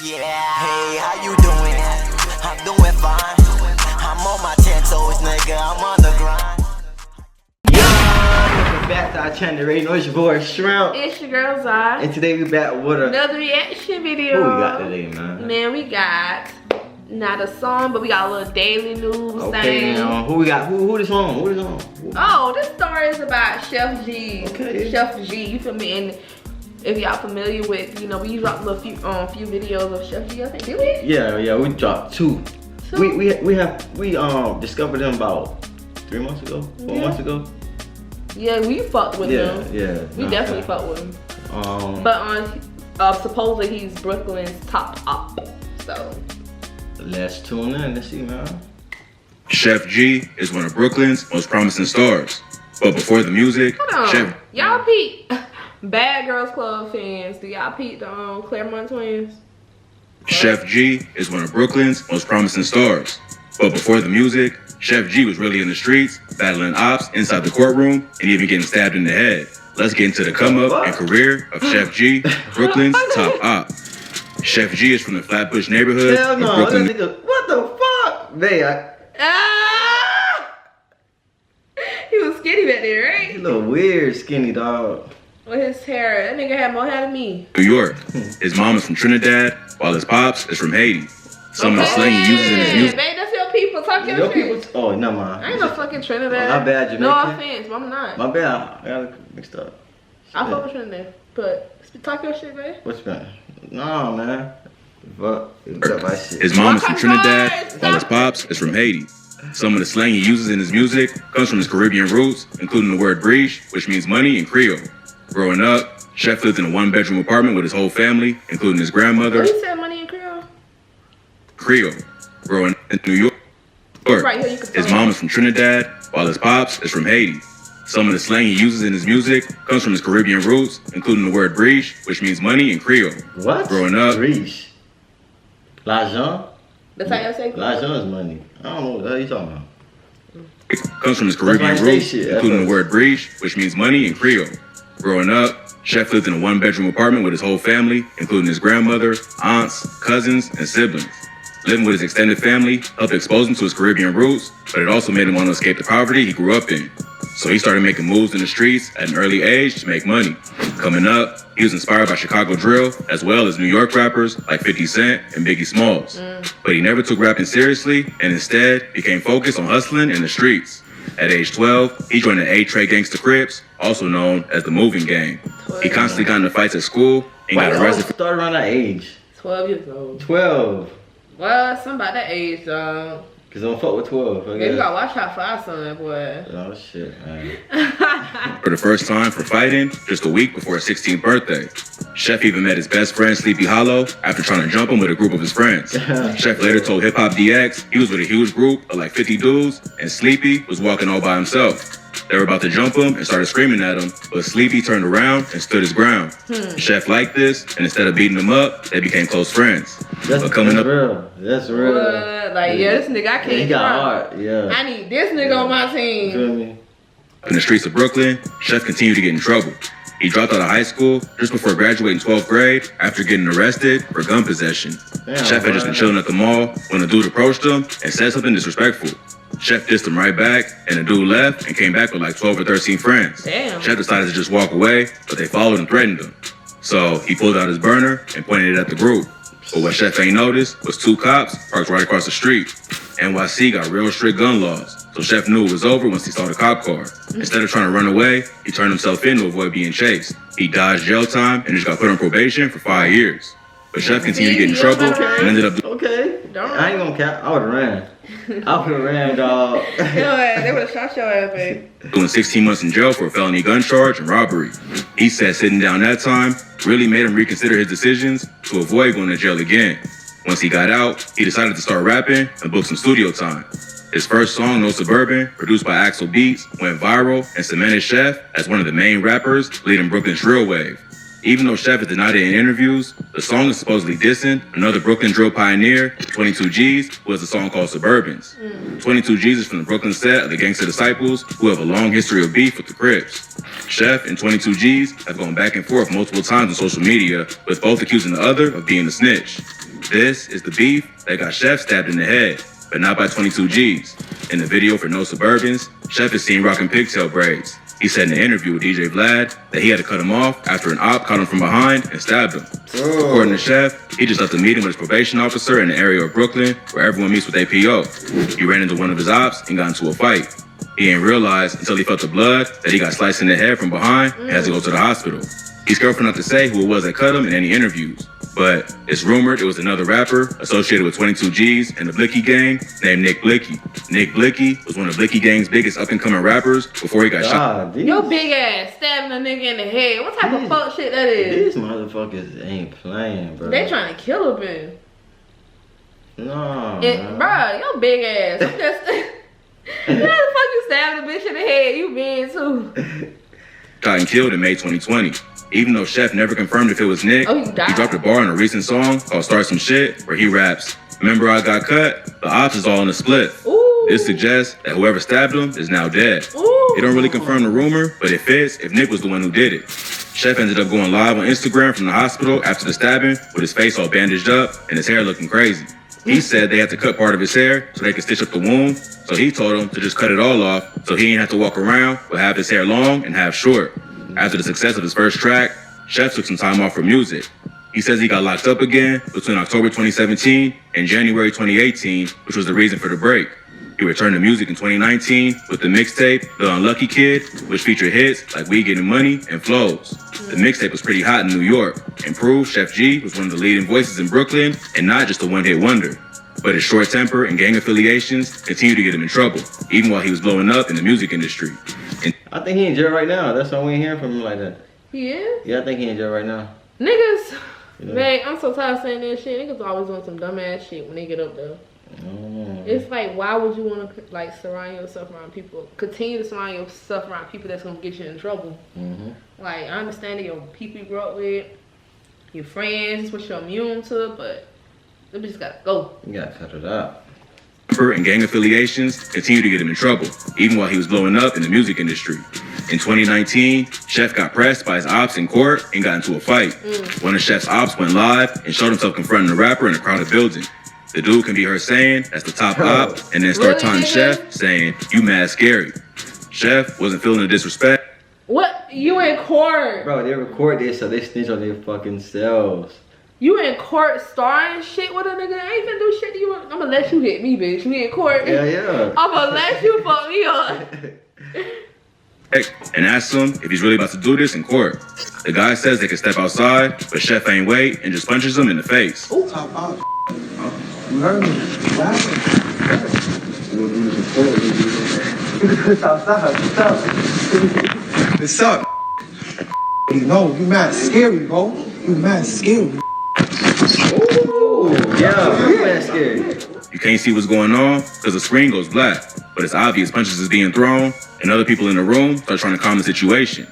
Yeah, hey, how you doing? I'm doing fine. I'm on my 10 toes, nigga. I'm on the grind. Welcome back to our channel. You know it's your boy Shrimp. It's your girl Zai. And today we back with another reaction video. Who we got today, man? Man, we got not a song, but we got a little daily news thing. Now, who we got? Who this on? Who this on? Oh, this story is about Sheff G. Okay. Sheff G, you feel me? And if y'all familiar with, you know, we dropped a few videos of Sheff G, I think, did we? Yeah, we dropped two. We discovered them about 3 months ago, 4 months ago. Yeah, we fucked with him. We definitely fucked with him. But supposedly he's Brooklyn's top op. So let's tune in. Let's see, man. Sheff G is one of Brooklyn's most promising stars. But before the music, hold on. Sheff... Y'all peep Bad Girls Club fans. Do y'all peep the Claremont twins? Sheff G is one of Brooklyn's most promising stars. But before the music, Sheff G was really in the streets, battling ops inside the courtroom, and even getting stabbed in the head. Let's get into the come up and career of Sheff G, Brooklyn's top op. Sheff G is from the Flatbush neighborhood. Hell no, Brooklyn. what the fuck? Man, He was skinny back there, right? he look weird, skinny dog. With his hair, that nigga had more hair than me. New York. His mom is from Trinidad, while his pops is from Haiti. Some of the slang he uses in his music. Babe, that's your people. Talk your shit. Oh, never mind. I ain't no fucking Trinidad. My bad, Jamaican. No offense, but I'm not. My bad, I got it mixed up. I fuck with Trinidad, but talk your shit, babe. What's that? No, man. Fuck, my shit. His mom is from Trinidad, while his pops is from Haiti. Some of the slang he uses in his music comes from his Caribbean roots, including the word breach, which means money in Creole. Growing up, Sheff lived in a one-bedroom apartment with his whole family, including his grandmother. What you said, money in Creole? Creole. Growing up in New York. Right here, you can His mom is from Trinidad, while his pops is from Haiti. Some of the slang he uses in his music comes from his Caribbean roots, including the word breach, which means money in Creole. What? Growing up. Breach. L'argent? That's how y'all say? L'argent is money. I don't know what the hell you talking about. It comes from his Caribbean roots, including the word breach, which means money in Creole. Growing up, Sheff lived in a one-bedroom apartment with his whole family, including his grandmother, aunts, cousins, and siblings. Living with his extended family helped expose him to his Caribbean roots, but it also made him want to escape the poverty he grew up in. So he started making moves in the streets at an early age to make money. Coming up, he was inspired by Chicago drill, as well as New York rappers like 50 Cent and Biggie Smalls. But he never took rapping seriously, and instead became focused on hustling in the streets. At age 12, he joined the A-Trade Gangsta Crips, also known as the Moving Gang. He constantly got into fights at school and got arrested. Started around that age. 12 years old. 12. Well, something about that age, dog. Cause I don't fuck with 12. Yeah, you gotta watch out for our son, boy. Oh shit, man. For the first time for fighting, just a week before his 16th birthday. Sheff even met his best friend Sleepy Hollow after trying to jump him with a group of his friends. Sheff later told Hip Hop DX he was with a huge group of like 50 dudes and Sleepy was walking all by himself. They were about to jump him and started screaming at him, but Sleepy turned around and stood his ground. Sheff liked this, and instead of beating him up, they became close friends. That's real. That's real. Like, yeah, this nigga, I can't. He got hard, yeah. I need this nigga on my team. You feel me? In the streets of Brooklyn, Sheff continued to get in trouble. He dropped out of high school just before graduating 12th grade after getting arrested for gun possession. Sheff had just been chilling at the mall when a dude approached him and said something disrespectful. Sheff dissed him right back, and the dude left and came back with like 12 or 13 friends. Damn. Sheff decided to just walk away, but they followed and threatened him. So he pulled out his burner and pointed it at the group. But what Sheff ain't noticed was two cops parked right across the street. NYC got real strict gun laws, so Sheff knew it was over once he saw the cop car. Instead of trying to run away, he turned himself in to avoid being chased. He dodged jail time and just got put on probation for 5 years. But Sheff continued to get in trouble and ended up... Okay. I ain't gonna cap. I would've ran. I would've ran, dog. They would've shot your ass, babe. Doing 16 months in jail for a felony gun charge and robbery. He said sitting down that time really made him reconsider his decisions to avoid going to jail again. Once he got out, he decided to start rapping and book some studio time. His first song, No Suburban, produced by Axel Beats, went viral and cemented Sheff as one of the main rappers leading Brooklyn's drill wave. Even though Sheff has denied it in interviews, the song is supposedly dissing another Brooklyn drill pioneer, 22 G's, who has a song called Suburbans. 22 G's is from the Brooklyn set of the Gangsta Disciples, who have a long history of beef with the Crips. Sheff and 22 G's have gone back and forth multiple times on social media, with both accusing the other of being a snitch. This is the beef that got Sheff stabbed in the head, but not by 22 G's. In the video for No Suburbans, Sheff is seen rocking pigtail braids. He said in an interview with DJ Vlad that he had to cut him off after an op caught him from behind and stabbed him. According to Sheff, he just left a meeting with his probation officer in the area of Brooklyn where everyone meets with APO. He ran into one of his ops and got into a fight. He didn't realize until he felt the blood that he got sliced in the head from behind and had to go to the hospital. He's careful not to say who it was that cut him in any interviews, but it's rumored it was another rapper associated with 22 G's and the Blicky gang named Nick Blicky. Nick Blicky was one of Blicky gang's biggest up-and-coming rappers before he got shot. Your big ass stabbing a nigga in the head. What type of fuck shit that is? These motherfuckers ain't playing, bro. They trying to kill a bitch. No, bro, your big ass. I'm just... How the fuck you stabbing a bitch in the head? You big too. Shot and killed in May 2020. Even though Sheff never confirmed if it was Nick, he dropped a bar in a recent song called Start Some Shit, where he raps, "Remember I got cut? The ops is all in the split." Ooh. This suggests that whoever stabbed him is now dead. Ooh. They don't really confirm the rumor, but it fits if Nick was the one who did it. Sheff ended up going live on Instagram from the hospital after the stabbing with his face all bandaged up and his hair looking crazy. He said they had to cut part of his hair so they could stitch up the wound, so he told them to just cut it all off so he didn't have to walk around with half his hair long and half short. After the success of his first track, Sheff took some time off from music. He says he got locked up again between October 2017 and January 2018, which was the reason for the break. He returned to music in 2019 with the mixtape, The Unlucky Kid, which featured hits like We Getting Money and Flows. The mixtape was pretty hot in New York and proved Sheff G was one of the leading voices in Brooklyn and not just a one-hit wonder. But his short temper and gang affiliations continued to get him in trouble, even while he was blowing up in the music industry. I think he in jail right now. That's why we ain't hearing from him like that. He is? Yeah, I think he in jail right now. Niggas, man, I'm so tired of saying that shit. Niggas always doing some dumbass shit when they get up there. It's like, why would you want to like surround yourself around people? Continue to surround yourself around people that's gonna get you in trouble. Like, I understand that your people you grew up with, your friends, what you're immune to, but them bitches gotta go. You gotta cut it out. And gang affiliations continued to get him in trouble, even while he was blowing up in the music industry. In 2019, Sheff got pressed by his ops in court and got into a fight. One of Sheff's ops went live and showed himself confronting the rapper in a crowded building. The dude can be heard saying, "That's the top op," and then start taunting Sheff, saying, "You mad scary." Sheff wasn't feeling the disrespect. What? You in court? Bro, they record this so they snitch on their fucking selves. You in court starting shit with a nigga? I ain't finna do shit to you. I'm gonna let you hit me, bitch. You in court? Yeah. I'm gonna let you fuck me up. And asked him if he's really about to do this in court. The guy says they can step outside, but Sheff ain't wait and just punches him in the face. Ooh. You heard me. What happened? What's up? You know, you mad scary, bro. You mad scary. Ooh, yeah, you mad scary. You can't see what's going on because the screen goes black, but it's obvious punches is being thrown and other people in the room start trying to calm the situation.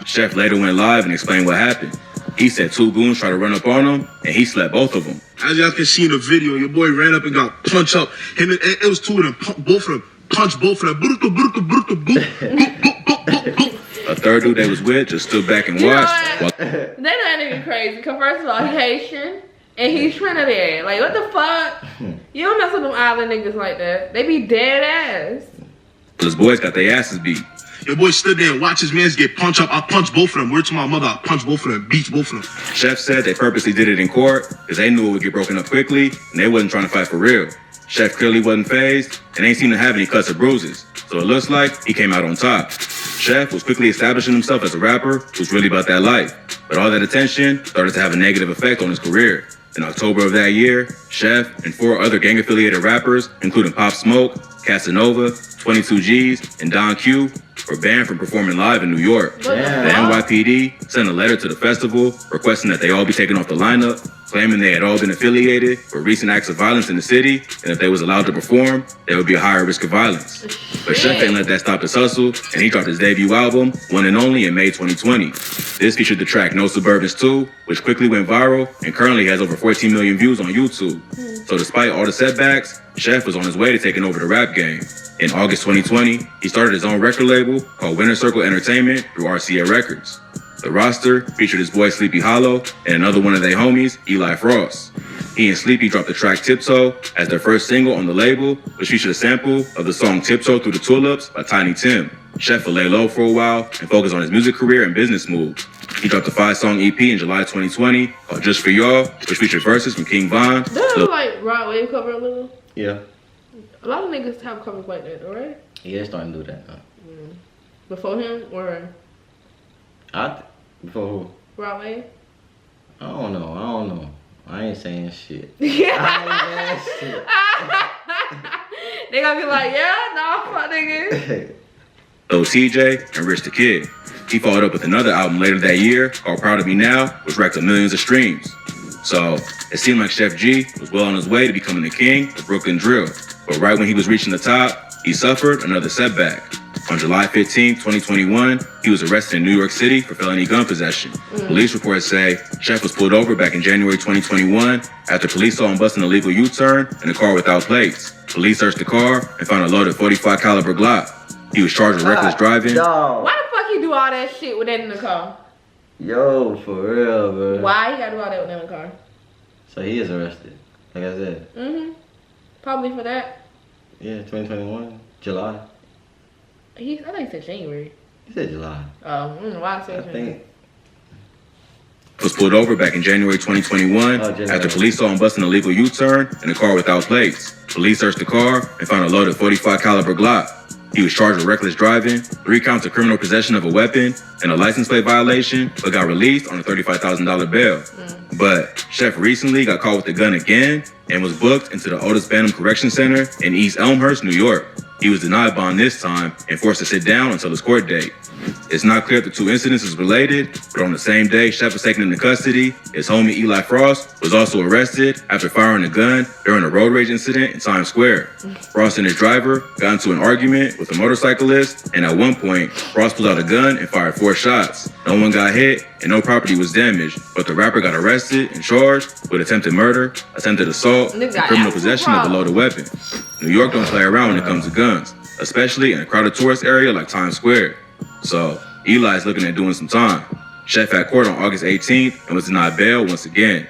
Sheff later went live and explained what happened. He said two goons tried to run up on him and he slept both of them. As y'all can see in the video, your boy ran up and got punched up. Him and it was two of them, both of them, punched both of them. A third dude they was with just stood back and watched. They're not even crazy. Cause first of all, he Haitian and he's Trinidad. Like, what the fuck? You don't mess with them island niggas like that. They be dead ass. His boys got their asses beat. Your boy stood there and watched his mans get punched up. I punched both of them. Word to my mother, I punched both of them, beat both of them. Sheff said they purposely did it in court because they knew it would get broken up quickly and they wasn't trying to fight for real. Sheff clearly wasn't fazed and ain't seem to have any cuts or bruises, so it looks like he came out on top. Sheff was quickly establishing himself as a rapper who's really about that life, but all that attention started to have a negative effect on his career. In October of that year, Sheff and 4 other gang-affiliated rappers, including Pop Smoke, Casanova, 22 G's, and Don Q, were banned from performing live in New York. The NYPD sent a letter to the festival requesting that they all be taken off the lineup, claiming they had all been affiliated with recent acts of violence in the city, and if they was allowed to perform, there would be a higher risk of violence. But Sheff ain't let that stop his hustle, and he dropped his debut album, One and Only, in May 2020. This featured the track No Suburbans 2, which quickly went viral and currently has over 14 million views on YouTube. So despite all the setbacks, Sheff was on his way to taking over the rap game. In August 2020, he started his own record label called Winter Circle Entertainment through RCA Records. The roster featured his boy Sleepy Hollow and another one of their homies, Eli Frost. He and Sleepy dropped the track Tiptoe as their first single on the label, which featured a sample of the song Tiptoe Through the Tulips by Tiny Tim. Sheff would lay low for a while and focus on his music career and business moves. He dropped a 5-song EP in July 2020 called Just For Y'all, which featured verses from King Von. Doesn't like Rod Wave cover a little? Yeah. A lot of niggas have covers like that, right? Yeah, they're starting to do that now. Before him or Before who? Rod Wave? I don't know. I ain't saying shit. Yeah. I ain't saying shit. They gonna be like, yeah, nah, fuck niggas. Lil TJ and Rich the Kid. He followed up with another album later that year called Proud of Me Now, which racked up millions of streams. So it seemed like Sheff G was well on his way to becoming the king of Brooklyn drill. But right when he was reaching the top, he suffered another setback. On July 15, 2021, he was arrested in New York City for felony gun possession. Police reports say Sheff was pulled over back in January 2021 after police saw him busting a illegal U-turn in a car without plates. Police searched the car and found a loaded .45 caliber Glock. He was charged with reckless driving. Yo. Why the fuck he do all that shit with that in the car? Yo, for real, bro. Why he gotta do all that with that in the car? So he is arrested, like I said. Probably for that. Yeah, 2021, July. I think he said January. He said July. Oh, I don't know why I said I January. think. Was pulled over back in January 2021 after police saw him busting a illegal U-turn in a car without plates. Police searched the car and found a loaded .45 caliber Glock. He was charged with reckless driving, 3 counts of criminal possession of a weapon, and a license plate violation, but got released on a $35,000 bail. But Sheff recently got caught with the gun again and was booked into the Otis Banham Correction Center in East Elmhurst, New York. He was denied bond this time and forced to sit down until his court date. It's not clear if the two incidents is related, but on the same day Sheff was taken into custody, his homie Eli Frost was also arrested after firing a gun during a road rage incident in Times Square. Frost and his driver got into an argument with a motorcyclist, and at one point, Frost pulled out a gun and fired 4 shots. No one got hit and no property was damaged, but the rapper got arrested and charged with attempted murder, attempted assault, and criminal possession of a loaded weapon. New York don't play around when it comes to guns, especially in a crowded tourist area like Times Square. So Eli's looking at doing some time. Sheff had court on August 18th and was denied bail once again.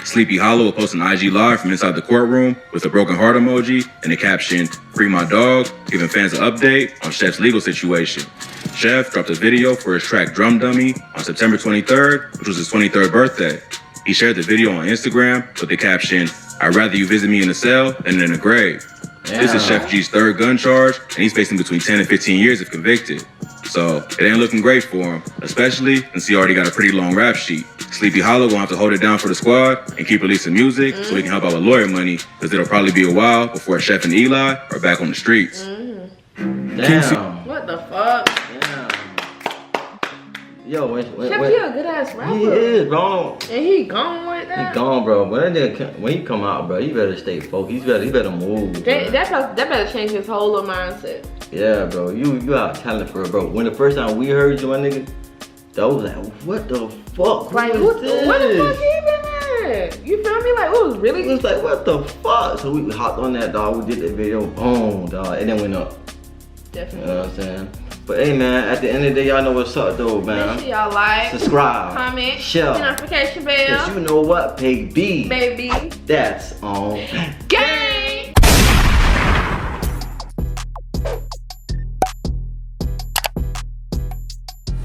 Sleepy Hollow will post an IG live from inside the courtroom with a broken heart emoji and the caption, "Free my dog," giving fans an update on Sheff's legal situation. Sheff dropped a video for his track Drum Dummy on September 23rd, which was his 23rd birthday. He shared the video on Instagram with the caption, "I'd rather you visit me in a cell than in a grave." This is Sheff G's 3rd gun charge, and he's facing between 10 and 15 years if convicted. So it ain't looking great for him, especially since he already got a pretty long rap sheet. Sleepy Hollow gonna have to hold it down for the squad and keep releasing music so he can help out with lawyer money, because it'll probably be a while before Sheff and Eli are back on the streets. Damn. What the fuck? Damn. Yo, Sheff, he a good ass rapper. He is, bro. And he gone like that? He gone, bro. When he come out, bro, you better stay focused. He better move. That better change his whole little mindset. Yeah, bro. You have talent for it, bro. When the first time we heard you, my nigga, that was like, what the fuck? Like, what the fuck he been at? You feel me? Like, it was really. It was like, what the fuck? So we hopped on that, dog. We did the video, boom, dog, and then went up. Definitely. You know what I'm saying? But hey, man, at the end of the day, y'all know what's up, though, man. Make sure y'all like, subscribe, comment, share, notification bell. cause you know what, baby. Baby. That's on. Gang!